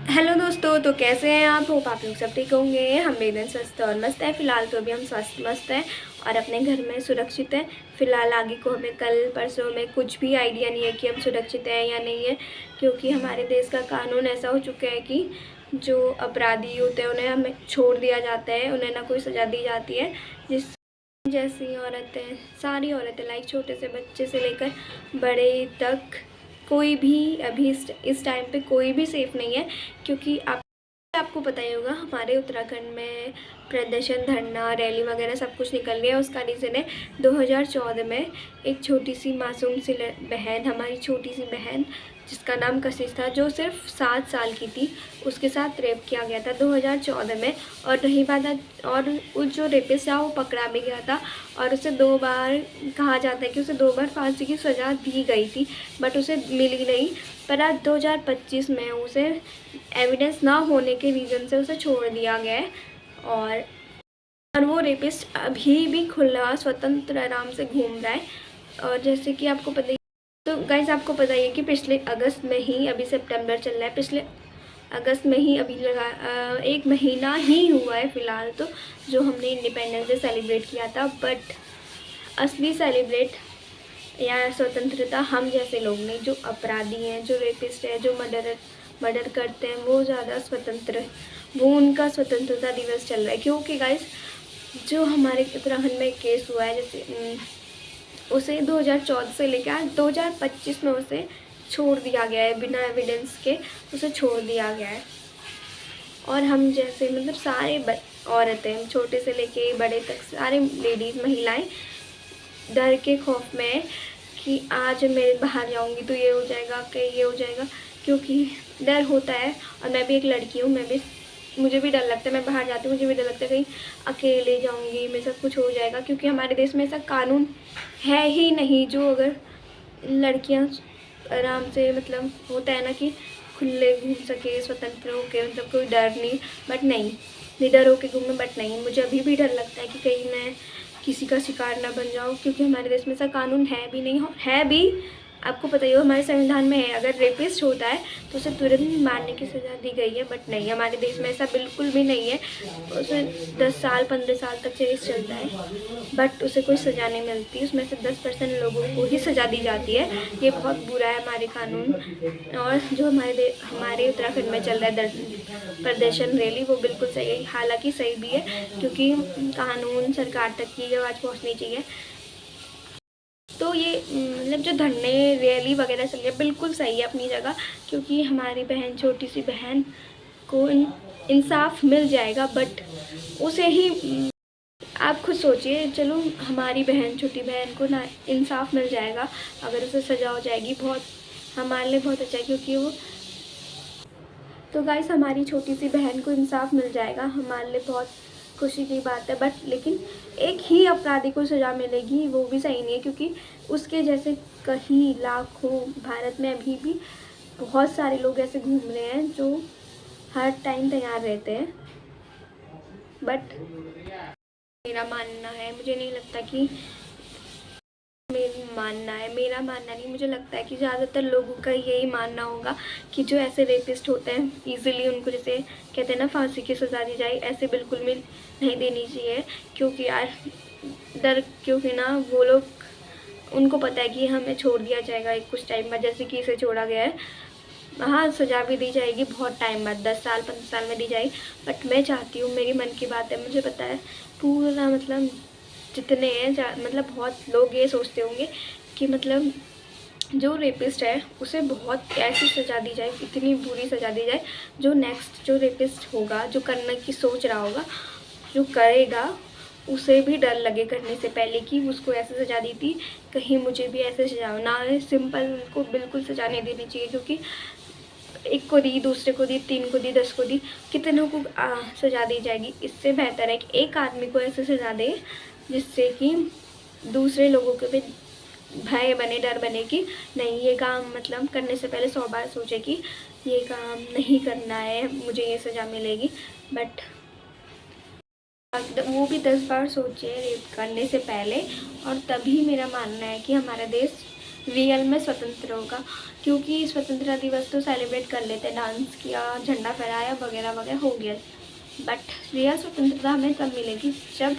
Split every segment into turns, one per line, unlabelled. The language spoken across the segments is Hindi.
हेलो दोस्तों, तो कैसे हैं आप? होप आप लोग सब ठीक होंगे। हम भी एकदम स्वस्थ और मस्त है। फ़िलहाल तो अभी हम स्वस्थ मस्त हैं और अपने घर में सुरक्षित हैं। फ़िलहाल आगे को हमें कल परसों में कुछ भी आइडिया नहीं है कि हम सुरक्षित हैं या नहीं है, क्योंकि हमारे देश का कानून ऐसा हो चुका है कि जो अपराधी होते हैं उन्हें हमें छोड़ दिया जाता है, उन्हें ना कोई सज़ा दी जाती है। जिस जैसी औरतें, सारी औरतें, लाइक छोटे से बच्चे से लेकर बड़े तक, कोई भी अभी इस टाइम पे कोई भी सेफ़ नहीं है। क्योंकि आपको पता ही होगा, हमारे उत्तराखंड में प्रदर्शन, धरना, रैली वगैरह सब कुछ निकल गया। उसका रीज़न है 2014 में एक छोटी सी मासूम सी बहन, हमारी छोटी सी बहन जिसका नाम कशिश था, जो सिर्फ 7 साल की थी, उसके साथ रेप किया गया था 2014 में। और रही बात, और उस जो रेपिस्ट था वो पकड़ा भी गया था और उसे 2 बार, कहा जाता है कि उसे 2 बार फांसी की सज़ा दी गई थी, बट उसे मिली नहीं। पर आज 2025 में उसे एविडेंस ना होने के रीज़न से उसे छोड़ दिया गया है। और वो रेपिस्ट अभी भी खुला स्वतंत्र आराम से घूम रहा है। और जैसे कि आपको पता ही, तो गाइस आपको पता ही है कि पिछले अगस्त में ही, अभी सितंबर चल रहा है, पिछले अगस्त में ही अभी एक महीना ही हुआ है फ़िलहाल तो, जो हमने इंडिपेंडेंस डे सेलिब्रेट किया था। बट असली सेलिब्रेट या स्वतंत्रता हम जैसे लोग नहीं, जो अपराधी हैं, जो रेपिस्ट है, जो मर्डर करते हैं, वो ज़्यादा स्वतंत्र, वो उनका स्वतंत्रता दिवस चल रहा है। क्योंकि गाइस जो हमारे उत्तराखंड में केस हुआ है, जैसे उसे 2014 से लेकर आज 2025 में उसे छोड़ दिया गया है, बिना एविडेंस के उसे छोड़ दिया गया है। और हम जैसे मतलब सारे औरतें, छोटे से लेके बड़े तक, सारे लेडीज़, महिलाएं डर के खौफ में है कि आज मैं बाहर जाऊंगी तो ये हो जाएगा, कहीं ये हो जाएगा, क्योंकि डर होता है। और मैं भी एक लड़की हूँ, मुझे भी डर लगता है। मैं बाहर जाती हूँ, मुझे भी डर लगता है कहीं अकेले जाऊंगी, मेरे साथ कुछ हो जाएगा, क्योंकि हमारे देश में ऐसा कानून है ही नहीं जो अगर लड़कियां आराम से, मतलब होता है ना कि खुले घूम सके, स्वतंत्र होके, मतलब कोई डर नहीं। बट नहीं, निडर होके घूमे, बट नहीं, मुझे अभी भी डर लगता है कि कहीं मैं किसी का शिकार ना बन जाऊँ, क्योंकि हमारे देश में ऐसा कानून है भी नहीं। है भी, आपको पता ही हो, हमारे संविधान में है, अगर रेपिस्ट होता है तो उसे तुरंत मारने की सज़ा दी गई है। बट नहीं, हमारे देश में ऐसा बिल्कुल भी नहीं है। उसे 10 साल 15 साल तक केस चलता है, बट उसे कोई सज़ा नहीं मिलती। उसमें से 10% लोगों को ही सज़ा दी जाती है। ये बहुत बुरा है हमारे कानून। और जो हमारे उत्तराखंड में चल रहा है प्रदर्शन, रैली, वो बिल्कुल सही है, हालांकि सही भी है, क्योंकि कानून सरकार तक की आवाज़ पहुंचनी चाहिए। तो ये मतलब जो धरने, रैली वगैरह चल रही है, बिल्कुल सही है अपनी जगह, क्योंकि हमारी बहन, छोटी सी बहन को इंसाफ मिल जाएगा। बट उसे ही आप खुद सोचिए, चलो हमारी बहन, छोटी बहन को ना इंसाफ मिल जाएगा, अगर उसे सज़ा हो जाएगी, बहुत हमारे लिए बहुत अच्छा है, क्योंकि वो, तो गाइस हमारी छोटी सी बहन को इंसाफ मिल जाएगा, हमारे लिए बहुत खुशी की बात है। बट लेकिन एक ही अपराधी को सज़ा मिलेगी, वो भी सही नहीं है, क्योंकि उसके जैसे कहीं लाखों, भारत में अभी भी बहुत सारे लोग ऐसे घूम रहे हैं जो हर टाइम तैयार रहते हैं। बट मेरा मानना है, मुझे नहीं लगता कि, मेरा मानना नहीं, मुझे लगता है कि ज़्यादातर लोगों का यही मानना होगा कि जो ऐसे रेपिस्ट होते हैं, इजीली उनको, जैसे कहते हैं ना, फांसी की सज़ा दी जाए, ऐसे बिल्कुल भी नहीं देनी चाहिए। क्योंकि यार क्योंकि ना वो लोग, उनको पता है कि हमें छोड़ दिया जाएगा एक कुछ टाइम बाद, जैसे कि इसे छोड़ा गया है। हाँ, सज़ा भी दी जाएगी बहुत टाइम बाद, 10 साल 15 साल में दी जाएगी। बट मैं चाहती हूँ, मेरी मन की बात है, मुझे पता है पूरा, मतलब जितने हैं, मतलब बहुत लोग ये सोचते होंगे कि मतलब जो रेपिस्ट है उसे बहुत ऐसी सज़ा दी जाए, इतनी बुरी सज़ा दी जाए, जो नेक्स्ट जो रेपिस्ट होगा, जो करने की सोच रहा होगा, जो करेगा, उसे भी डर लगे करने से पहले कि उसको ऐसे सज़ा दी थी, कहीं मुझे भी ऐसे सज़ा हो ना। सिंपल को बिल्कुल सज़ा नहीं देनी चाहिए, क्योंकि एक को दी, दूसरे को दी, 3 को दी, 10 को दी, कितनों को सज़ा दी जाएगी। इससे बेहतर है कि एक आदमी को ऐसे सज़ा दे जिससे कि दूसरे लोगों के भी भय बने, डर बने कि नहीं, ये काम मतलब करने से पहले 100 बार सोचे कि ये काम नहीं करना है, मुझे ये सज़ा मिलेगी। बट वो भी 10 बार सोचे रेप करने से पहले। और तभी मेरा मानना है कि हमारा देश रियल में स्वतंत्र होगा, क्योंकि स्वतंत्रता दिवस तो सेलिब्रेट कर लेते, डांस किया, झंडा फहराया वगैरह वगैरह हो गया, बट रियल स्वतंत्रता हमें तब मिलेगी जब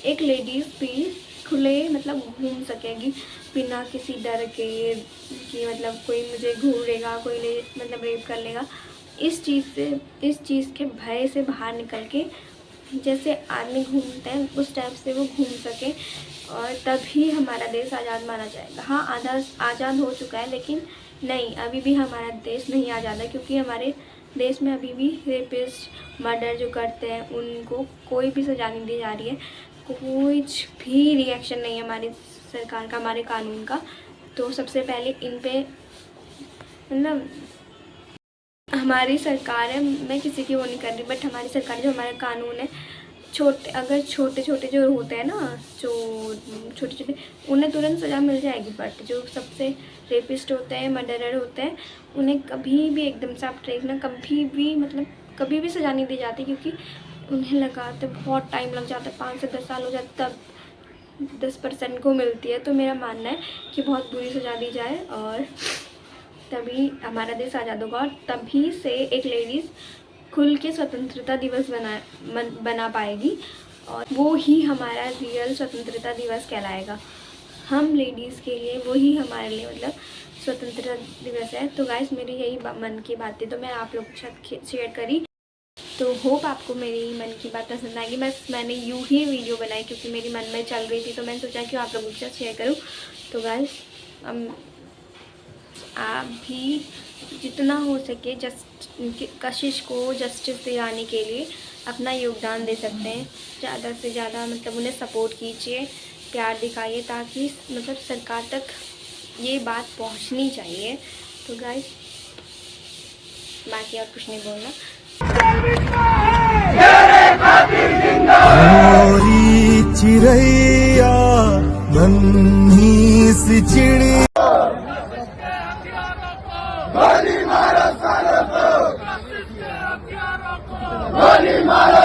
एक लेडीज़ भी खुले मतलब घूम सकेगी बिना किसी डर के कि मतलब कोई मुझे घूरेगा, कोई मतलब रेप कर लेगा। इस चीज़ के भय से बाहर निकल के जैसे आदमी घूमते हैं उस टाइप से वो घूम सके, और तभी हमारा देश आज़ाद माना जाएगा। हाँ, आज़ाद हो चुका है, लेकिन नहीं, अभी भी हमारा देश नहीं आज़ाद है, क्योंकि हमारे देश में अभी भी रेपिस्ट, मर्डर जो करते हैं उनको कोई भी सज़ा नहीं दी जा रही है, कुछ भी रिएक्शन नहीं है हमारी सरकार का, हमारे कानून का। तो सबसे पहले इन पे मतलब हमारी सरकार है, मैं किसी की वो नहीं कर रही, बट हमारी सरकार जो हमारा कानून है, अगर छोटे छोटे जो होते हैं ना, जो छोटे छोटे, उन्हें तुरंत सज़ा मिल जाएगी, बट जो सबसे रेपिस्ट होते हैं, मर्डरर होते हैं, उन्हें कभी भी एकदम से आप देखना, कभी भी मतलब कभी भी सज़ा नहीं दी जाती, क्योंकि उन्हें लगाते बहुत टाइम लग जाता है, 5 से 10 साल हो जाते, तब 10% को मिलती है। तो मेरा मानना है कि बहुत बुरी सज़ा दी जाए, और तभी हमारा देश आज़ाद होगा, और तभी से एक लेडीज़ खुल के स्वतंत्रता दिवस बना पाएगी, और वो ही हमारा रियल स्वतंत्रता दिवस कहलाएगा। हम लेडीज़ के लिए वही हमारे लिए मतलब स्वतंत्रता दिवस है। तो गाइस, मेरी यही मन की बातें तो मैं आप लोगों के साथ शेयर करी। तो होप आपको मेरी मन की बात पसंद आएगी। बस मैंने यूँ ही वीडियो बनाई क्योंकि मेरी मन में चल रही थी, तो मैंने सोचा कि आप लोगों के साथ शेयर करूँ। तो गाइस, आप भी जितना हो सके कशिश को जस्टिस दिलाने के लिए अपना योगदान दे सकते हैं। ज़्यादा से ज़्यादा मतलब उन्हें सपोर्ट कीजिए, प्यार दिखाइए, ताकि मतलब सरकार तक ये बात पहुंचनी चाहिए। तो गाइस, बाकी और कुछ नहीं बोलना।
चिड़ैया नन्ही सी चिड़िया गोली मारो